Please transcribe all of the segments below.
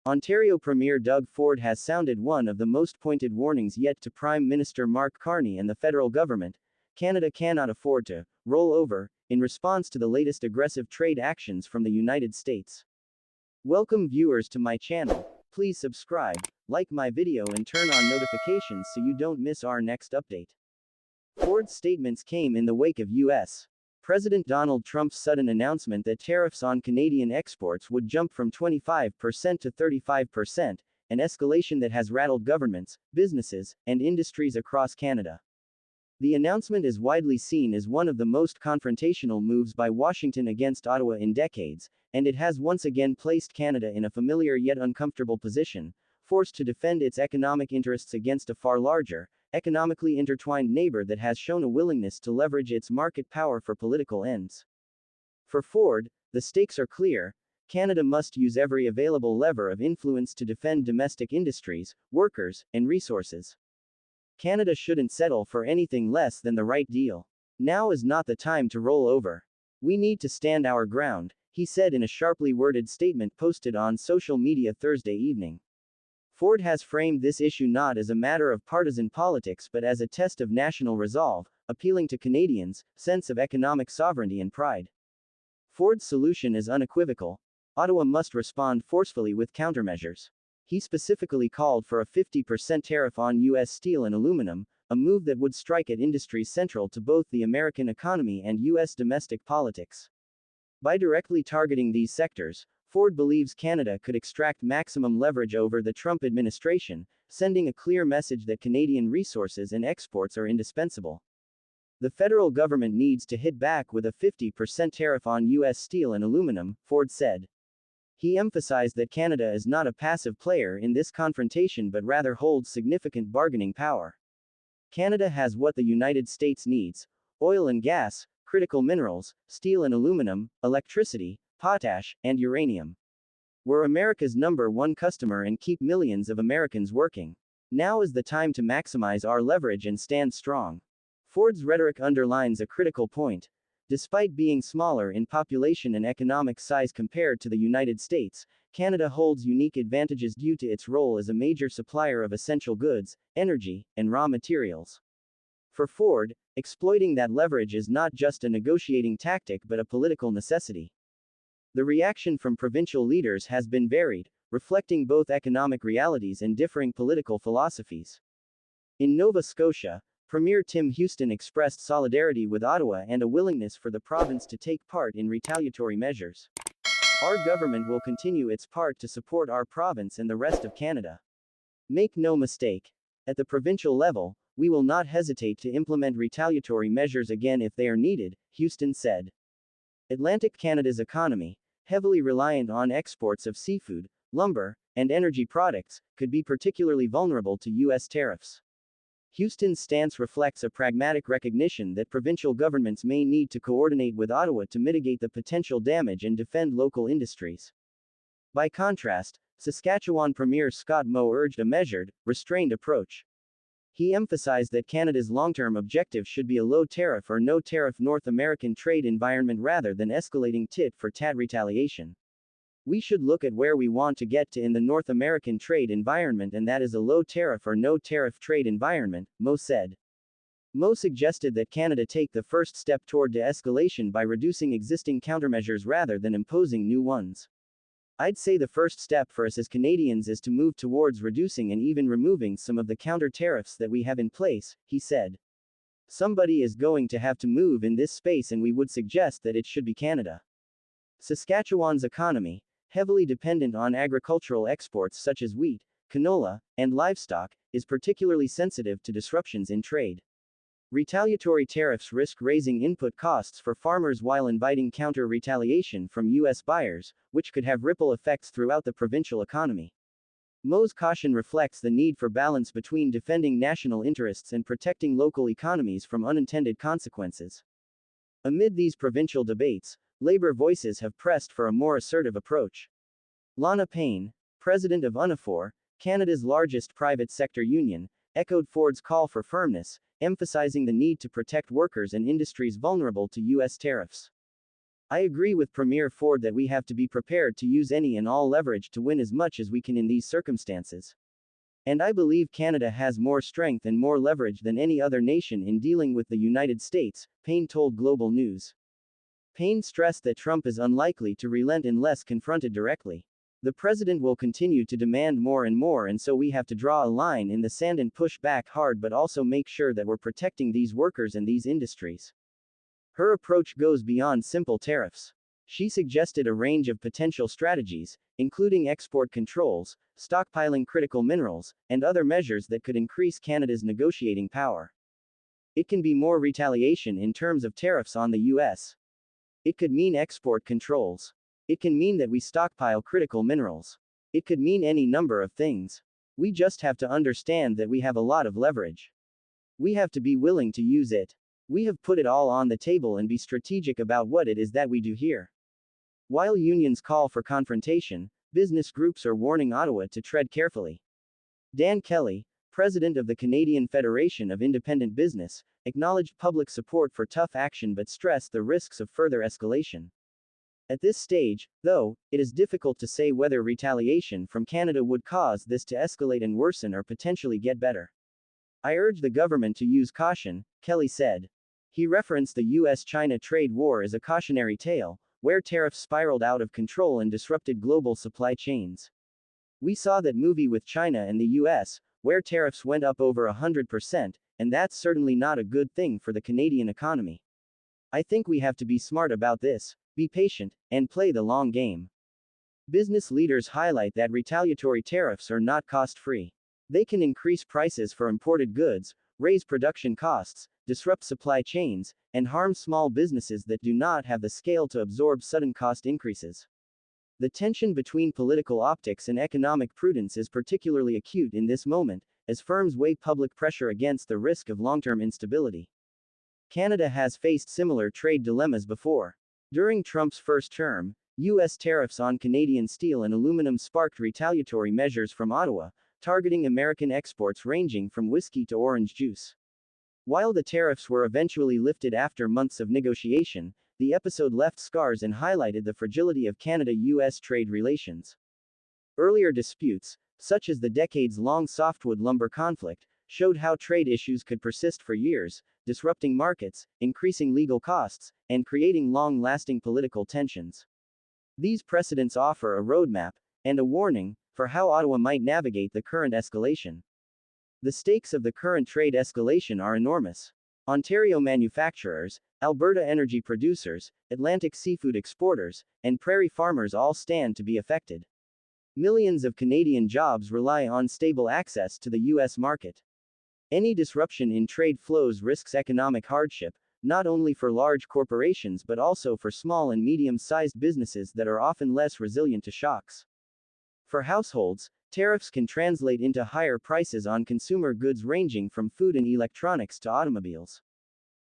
Ontario Premier Doug Ford has sounded one of the most pointed warnings yet to Prime Minister Mark Carney and the federal government. Canada cannot afford to roll over in response to the latest aggressive trade actions from the United States. Welcome viewers to my channel. Please subscribe, like my video and turn on notifications so you don't miss our next update. Ford's statements came in the wake of U.S. President Donald Trump's sudden announcement that tariffs on Canadian exports would jump from 25% to 35%, an escalation that has rattled governments, businesses, and industries across Canada. The announcement is widely seen as one of the most confrontational moves by Washington against Ottawa in decades, and it has once again placed Canada in a familiar yet uncomfortable position, forced to defend its economic interests against a far larger, economically intertwined neighbor that has shown a willingness to leverage its market power for political ends. For Ford, the stakes are clear. Canada must use every available lever of influence to defend domestic industries, workers, and resources. Canada shouldn't settle for anything less than the right deal. Now is not the time to roll over. We need to stand our ground, he said in a sharply worded statement posted on social media Thursday evening. Ford has framed this issue not as a matter of partisan politics but as a test of national resolve, appealing to Canadians' sense of economic sovereignty and pride. Ford's solution is unequivocal. Ottawa must respond forcefully with countermeasures. He specifically called for a 50% tariff on U.S. steel and aluminum, a move that would strike at industries central to both the American economy and U.S. domestic politics. By directly targeting these sectors, Ford believes Canada could extract maximum leverage over the Trump administration, sending a clear message that Canadian resources and exports are indispensable. The federal government needs to hit back with a 50% tariff on U.S. steel and aluminum, Ford said. He emphasized that Canada is not a passive player in this confrontation but rather holds significant bargaining power. Canada has what the United States needs: oil and gas, critical minerals, steel and aluminum, electricity, potash, and uranium. We're America's #1 customer and keep millions of Americans working. Now is the time to maximize our leverage and stand strong. Ford's rhetoric underlines a critical point. Despite being smaller in population and economic size compared to the United States, Canada holds unique advantages due to its role as a major supplier of essential goods, energy, and raw materials. For Ford, exploiting that leverage is not just a negotiating tactic but a political necessity. The reaction from provincial leaders has been varied, reflecting both economic realities and differing political philosophies. In Nova Scotia, Premier Tim Houston expressed solidarity with Ottawa and a willingness for the province to take part in retaliatory measures. Our government will continue its part to support our province and the rest of Canada. Make no mistake. At the provincial level, we will not hesitate to implement retaliatory measures again if they are needed, Houston said. Atlantic Canada's economy, heavily reliant on exports of seafood, lumber, and energy products, could be particularly vulnerable to U.S. tariffs. Houston's stance reflects a pragmatic recognition that provincial governments may need to coordinate with Ottawa to mitigate the potential damage and defend local industries. By contrast, Saskatchewan Premier Scott Moe urged a measured, restrained approach. He emphasized that Canada's long-term objective should be a low-tariff or no-tariff North American trade environment rather than escalating tit-for-tat retaliation. We should look at where we want to get to in the North American trade environment, and that is a low-tariff or no-tariff trade environment, Moe said. Moe suggested that Canada take the first step toward de-escalation by reducing existing countermeasures rather than imposing new ones. I'd say the first step for us as Canadians is to move towards reducing and even removing some of the counter tariffs that we have in place, he said. Somebody is going to have to move in this space and we would suggest that it should be Canada. Saskatchewan's economy, heavily dependent on agricultural exports such as wheat, canola, and livestock, is particularly sensitive to disruptions in trade. Retaliatory tariffs risk raising input costs for farmers while inviting counter-retaliation from U.S. buyers, which could have ripple effects throughout the provincial economy. Moe's caution reflects the need for balance between defending national interests and protecting local economies from unintended consequences. Amid these provincial debates, labor voices have pressed for a more assertive approach. Lana Payne, president of UNIFOR, Canada's largest private sector union, echoed Ford's call for firmness, emphasizing the need to protect workers and industries vulnerable to U.S. tariffs. I agree with Premier Ford that we have to be prepared to use any and all leverage to win as much as we can in these circumstances. And I believe Canada has more strength and more leverage than any other nation in dealing with the United States, Payne told Global News. Payne stressed that Trump is unlikely to relent unless confronted directly. The president will continue to demand more and more, and so we have to draw a line in the sand and push back hard, but also make sure that we're protecting these workers and these industries. Her approach goes beyond simple tariffs. She suggested a range of potential strategies, including export controls, stockpiling critical minerals, and other measures that could increase Canada's negotiating power. It can be more retaliation in terms of tariffs on the US. It could mean export controls. It can mean that we stockpile critical minerals. It could mean any number of things. We just have to understand that we have a lot of leverage. We have to be willing to use it. We have put it all on the table and be strategic about what it is that we do here. While unions call for confrontation, business groups are warning Ottawa to tread carefully. Dan Kelly, president of the Canadian Federation of Independent Business, acknowledged public support for tough action but stressed the risks of further escalation. At this stage, though, it is difficult to say whether retaliation from Canada would cause this to escalate and worsen or potentially get better. I urge the government to use caution, Kelly said. He referenced the US-China trade war as a cautionary tale, where tariffs spiraled out of control and disrupted global supply chains. We saw that movie with China and the US, where tariffs went up over 100%, and that's certainly not a good thing for the Canadian economy. I think we have to be smart about this, be patient, and play the long game. Business leaders highlight that retaliatory tariffs are not cost-free. They can increase prices for imported goods, raise production costs, disrupt supply chains, and harm small businesses that do not have the scale to absorb sudden cost increases. The tension between political optics and economic prudence is particularly acute in this moment, as firms weigh public pressure against the risk of long-term instability. Canada has faced similar trade dilemmas before. During Trump's first term, U.S. tariffs on Canadian steel and aluminum sparked retaliatory measures from Ottawa, targeting American exports ranging from whiskey to orange juice. While the tariffs were eventually lifted after months of negotiation, the episode left scars and highlighted the fragility of Canada-US trade relations. Earlier disputes, such as the decades-long softwood lumber conflict, showed how trade issues could persist for years, disrupting markets, increasing legal costs, and creating long-lasting political tensions. These precedents offer a roadmap, and a warning, for how Ottawa might navigate the current escalation. The stakes of the current trade escalation are enormous. Ontario manufacturers, Alberta energy producers, Atlantic seafood exporters, and prairie farmers all stand to be affected. Millions of Canadian jobs rely on stable access to the U.S. market. Any disruption in trade flows risks economic hardship, not only for large corporations but also for small and medium-sized businesses that are often less resilient to shocks. For households, tariffs can translate into higher prices on consumer goods ranging from food and electronics to automobiles.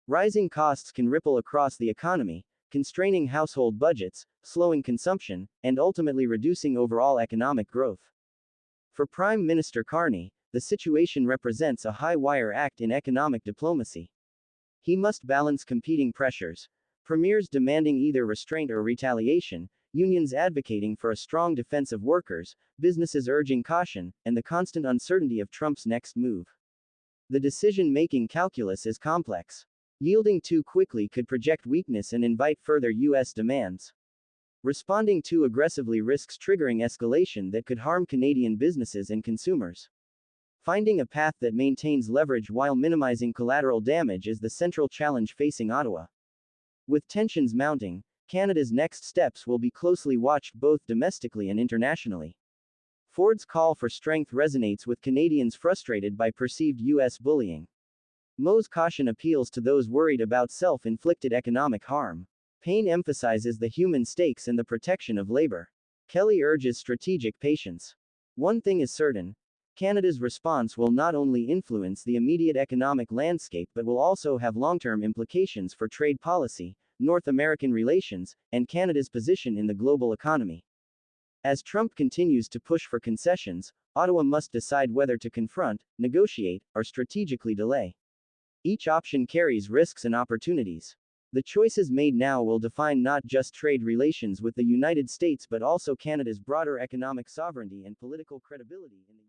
Rising costs can ripple across the economy, constraining household budgets, slowing consumption, and ultimately reducing overall economic growth. For Prime Minister Carney, the situation represents a high-wire act in economic diplomacy. He must balance competing pressures, premiers demanding either restraint or retaliation, unions advocating for a strong defense of workers, businesses urging caution, and the constant uncertainty of Trump's next move. The decision-making calculus is complex. Yielding too quickly could project weakness and invite further U.S. demands. Responding too aggressively risks triggering escalation that could harm Canadian businesses and consumers. Finding a path that maintains leverage while minimizing collateral damage is the central challenge facing Ottawa. With tensions mounting, Canada's next steps will be closely watched both domestically and internationally. Ford's call for strength resonates with Canadians frustrated by perceived U.S. bullying. Mo's caution appeals to those worried about self-inflicted economic harm. Payne emphasizes the human stakes and the protection of labor. Kelly urges strategic patience. One thing is certain: Canada's response will not only influence the immediate economic landscape but will also have long-term implications for trade policy, North American relations, and Canada's position in the global economy. As Trump continues to push for concessions, Ottawa must decide whether to confront, negotiate, or strategically delay. Each option carries risks and opportunities. The choices made now will define not just trade relations with the United States but also Canada's broader economic sovereignty and political credibility in the